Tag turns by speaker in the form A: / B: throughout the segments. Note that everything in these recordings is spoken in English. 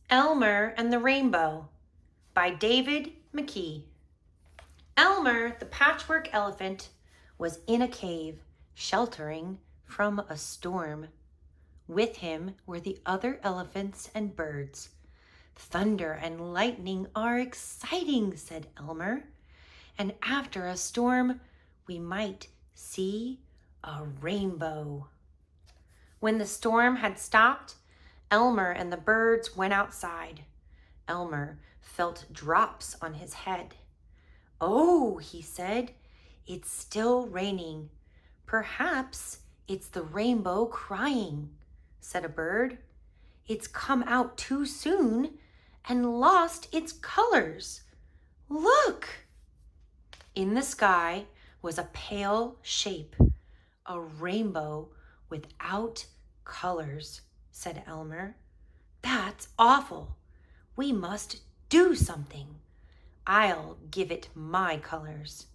A: Elmer and the Rainbow by David McKee. Elmer the Patchwork Elephant was in a cave, sheltering from a storm. With him were the other elephants and birds. Thunder and lightning are exciting, said Elmer, and after a storm we might see a rainbow. When the storm had stopped, Elmer and the birds went outside. Elmer felt drops on his head. "Oh," he said, "it's still raining. Perhaps it's the rainbow crying," said a bird. "It's come out too soon and lost its colors. Look!" In the sky was a pale shape, a rainbow without colors, said Elmer. "That's awful. We must do something. I'll give it my colors."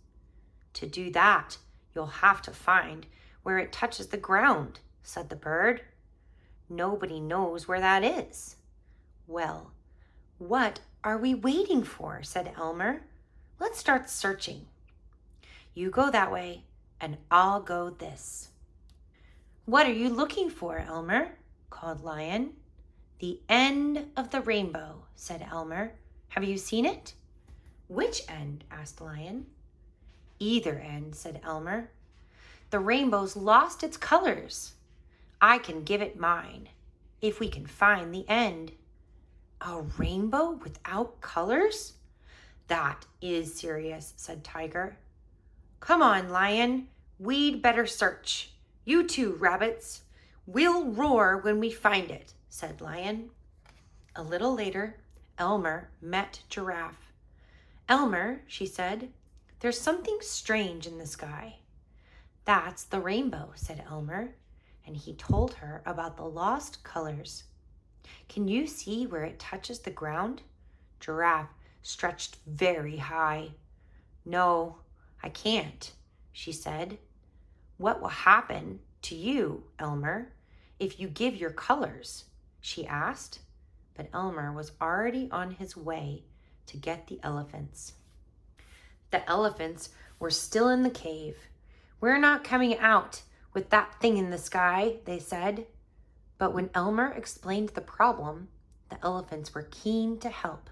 A: "To do that, you'll have to find where it touches the ground," said the bird. "Nobody knows where that is." "Well, what are we waiting for?" said Elmer. "Let's start searching. You go that way, and I'll go this." "What are you looking for, Elmer?" called Lion. "The end of the rainbow," said Elmer. "Have you seen it?" "Which end?" asked Lion. "Either end," said Elmer. "The rainbow's lost its colors. I can give it mine, if we can find the end." "A rainbow without colors? That is serious," said Tiger. "Come on, Lion. We'd better search. You too, rabbits. We'll roar when we find it," said Lion. A little later, Elmer met Giraffe. "Elmer," she said, "there's something strange in the sky." "That's the rainbow," said Elmer, and he told her about the lost colors. "Can you see where it touches the ground?" Giraffe stretched very high. "No, I can't," she said. "What will happen to you, Elmer, if you give your colors?" she asked. But Elmer was already on his way to get the elephants. The elephants were still in the cave. "We're not coming out with that thing in the sky," they said. But when Elmer explained the problem, the elephants were keen to help.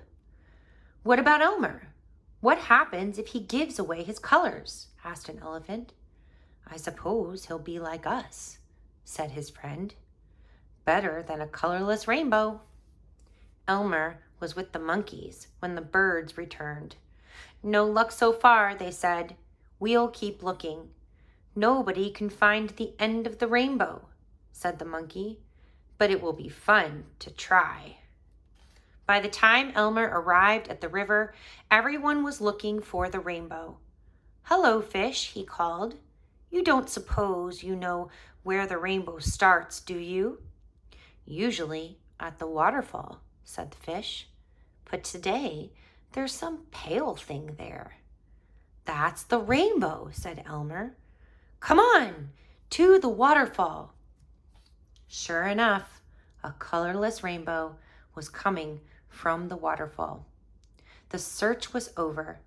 A: "What about Elmer? What happens if he gives away his colors?" asked an elephant. "I suppose he'll be like us," said his friend. "Better than a colorless rainbow." Elmer was with the monkeys when the birds returned. "No luck so far," they said. "We'll keep looking." "Nobody can find the end of the rainbow," said the monkey, "but it will be fun to try." By the time Elmer arrived at the river, everyone was looking for the rainbow. "Hello, fish," he called. "You don't suppose you know where the rainbow starts, do you?" "Usually at the waterfall," said the fish. "But today there's some pale thing there." "That's the rainbow," said Elmer. "Come on, to the waterfall." Sure enough, a colorless rainbow was coming from the waterfall. The search was over.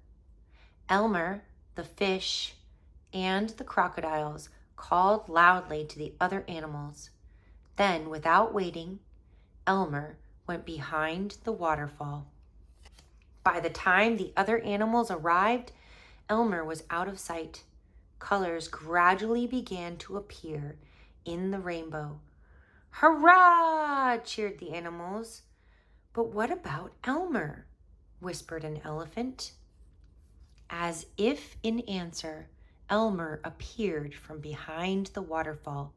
A: Elmer, the fish, and the crocodiles called loudly to the other animals. Then, without waiting, Elmer went behind the waterfall. By the time the other animals arrived, Elmer was out of sight. Colors gradually began to appear in the rainbow. "Hurrah!" cheered the animals. "But what about Elmer?" whispered an elephant. As if in answer, Elmer appeared from behind the waterfall.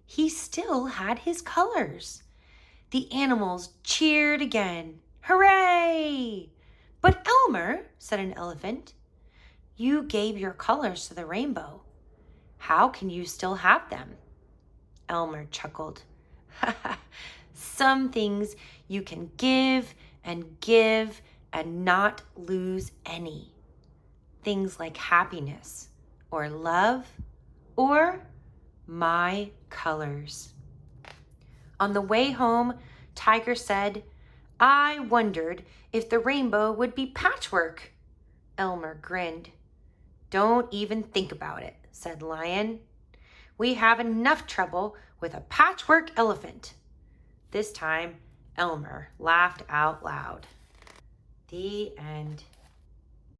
A: He still had his colors. The animals cheered again. "Hooray!" "But Elmer," said an elephant, "you gave your colors to the rainbow. How can you still have them?" Elmer chuckled. "Some things you can give and not lose any. Things like happiness or love or my colors." On the way home, Tiger said, I wondered if the rainbow would be patchwork. Elmer grinned. Don't even think about it, said Lion. We have enough trouble with a patchwork elephant. This time, Elmer laughed out loud. The end.